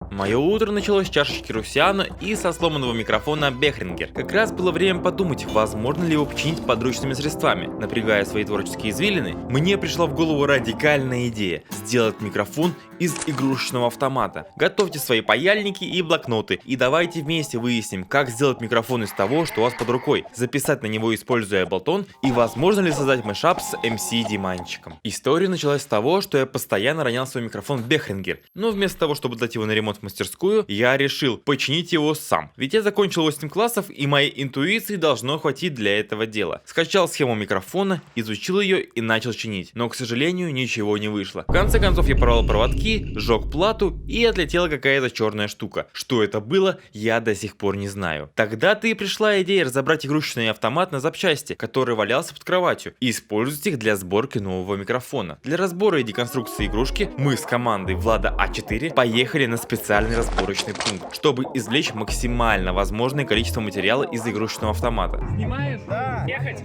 Мое утро началось с чашечки Русиано и со сломанного микрофона Behringer. Как раз было время подумать, возможно ли его починить подручными средствами. Напрягая свои творческие извилины, мне пришла в голову радикальная идея – сделать микрофон из игрушечного автомата. Готовьте свои паяльники и блокноты, и давайте вместе выясним, как сделать микрофон из того, что у вас под рукой, записать на него, используя Ableton, и возможно ли создать мэшап с MC Диманчиком. История началась с того, что я постоянно ронял свой микрофон Behringer, но вместо того, чтобы дать его на ремонт в мастерскую, я решил починить его сам. Ведь я закончил 8 классов, и моей интуиции должно хватить для этого дела. Скачал схему микрофона, изучил ее и начал чинить. Но, к сожалению, ничего не вышло. В конце концов, я порвал проводки, сжег плату, и отлетела какая-то черная штука. Что это было, я до сих пор не знаю. Тогда-то и пришла идея разобрать игрушечный автомат на запчасти, который валялся под кроватью, и использовать их для сборки нового микрофона. Для разбора и деконструкции игрушки мы с командой Влада А4 поехали на специальный разборочный пункт, чтобы извлечь максимально возможное количество материала из игрушечного автомата. Снимаешь? Да. Ехать?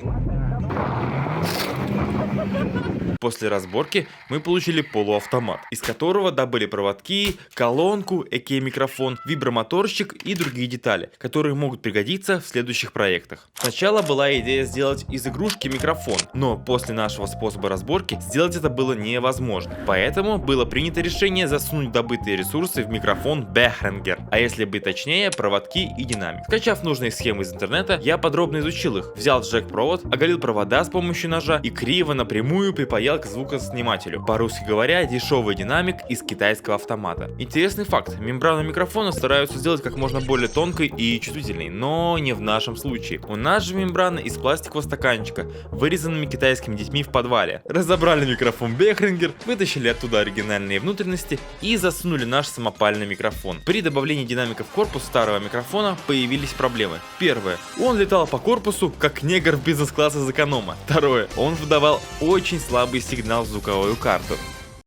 После разборки мы получили полуавтомат, из которого добыли проводки, колонку, эко-микрофон, вибромоторчик и другие детали, которые могут пригодиться в следующих проектах. Сначала была идея сделать из игрушки микрофон, но после нашего способа разборки сделать это было невозможно. Поэтому было принято решение засунуть добытые ресурсы в микрофон Behringer, а если быть точнее, проводки и динамик. Скачав нужные схемы из интернета, я подробно изучил их, взял джек-провод, оголил провода с помощью ножа и криво напрямую припаял к звукоснимателю. По-русски говоря, дешевый динамик из китайского автомата. Интересный факт: мембрану микрофона стараются сделать как можно более тонкой и чувствительной, но не в нашем случае. У нас же мембрана из пластикового стаканчика, вырезанными китайскими детьми в подвале. Разобрали микрофон Behringer, вытащили оттуда оригинальные внутренности и засунули наш самопальный микрофон. При добавлении динамика в корпус старого микрофона появились проблемы. Первое: он летал по корпусу, как негр в бизнес-класс из эконома. Второе: он выдавал очень слабый сигнал в звуковую карту.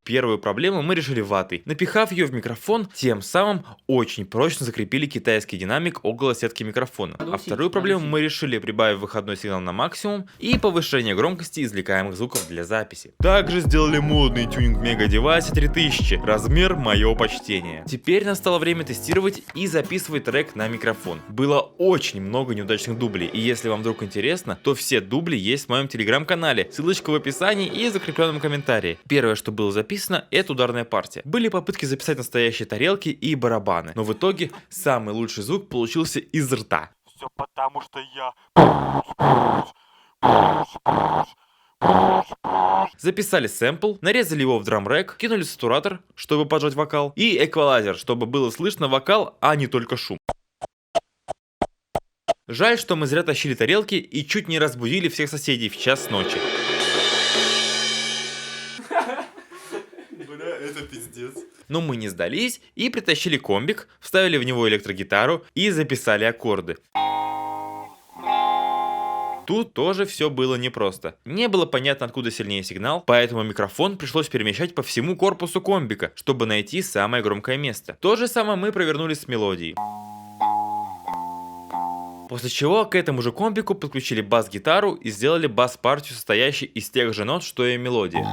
Первую проблему мы решили ватой, напихав ее в микрофон, тем самым очень прочно закрепили китайский динамик около сетки микрофона. А вторую проблему мы решили, прибавив выходной сигнал на максимум и повышение громкости извлекаемых звуков для записи. Также сделали модный тюнинг в Mega Device 3000, размер мое почтение. Теперь настало время тестировать и записывать трек на микрофон. Было очень много неудачных дублей, и если вам вдруг интересно, то все дубли есть в моем телеграм-канале, ссылочка в описании и в закрепленном комментарии. Первое, что было записано, это ударная партия. Были попытки записать настоящие тарелки и барабаны, но в итоге самый лучший звук получился из рта. Все потому что я... Записали сэмпл, нарезали его в драм-рэк, кинули сатуратор, чтобы поджать вокал, и эквалайзер, чтобы было слышно вокал, а не только шум. Жаль, что мы зря тащили тарелки и чуть не разбудили всех соседей в час ночи. Это пиздец. Но мы не сдались и притащили комбик, вставили в него электрогитару и записали аккорды. Тут тоже все было непросто. Не было понятно, откуда сильнее сигнал, поэтому микрофон пришлось перемещать по всему корпусу комбика, чтобы найти самое громкое место. То же самое мы провернули с мелодией. После чего к этому же комбику подключили бас-гитару и сделали бас-партию, состоящую из тех же нот, что и мелодия.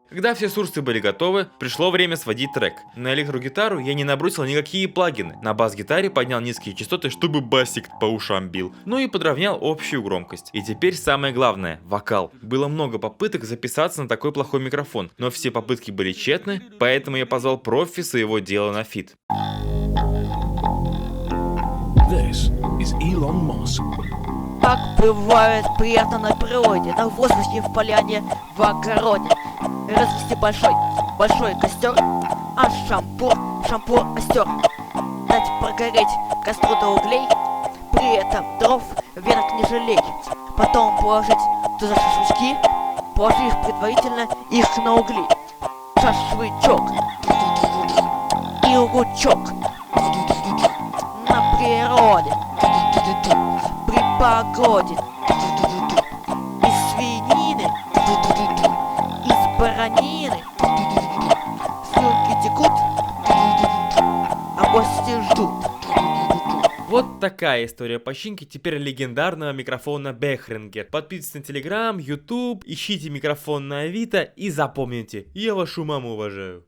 Когда все ресурсы были готовы, пришло время сводить трек. На электрогитару я не набросил никакие плагины. На бас-гитаре поднял низкие частоты, чтобы басик по ушам бил. Ну и подровнял общую громкость. И теперь самое главное — вокал. Было много попыток записаться на такой плохой микрофон, но все попытки были тщетны, поэтому я позвал профи своего дела на фит. This is Elon Musk. Так бывает приятно на природе, на воздухе, в поляне, в огороде. Развести большой костер, а шампур остер. Дать прогореть костру до углей, при этом дров, веток не жалей. Потом положить туда шашлычки, положив предварительно их на угли. Шашлычок и лучок на природе, при погоде. Из свинины, из баранины слюнки текут, а гости ждут. Вот такая история починки теперь легендарного микрофона Behringer. Подписывайтесь на Telegram, YouTube, ищите микрофон на Авито и запомните, я вашу маму уважаю.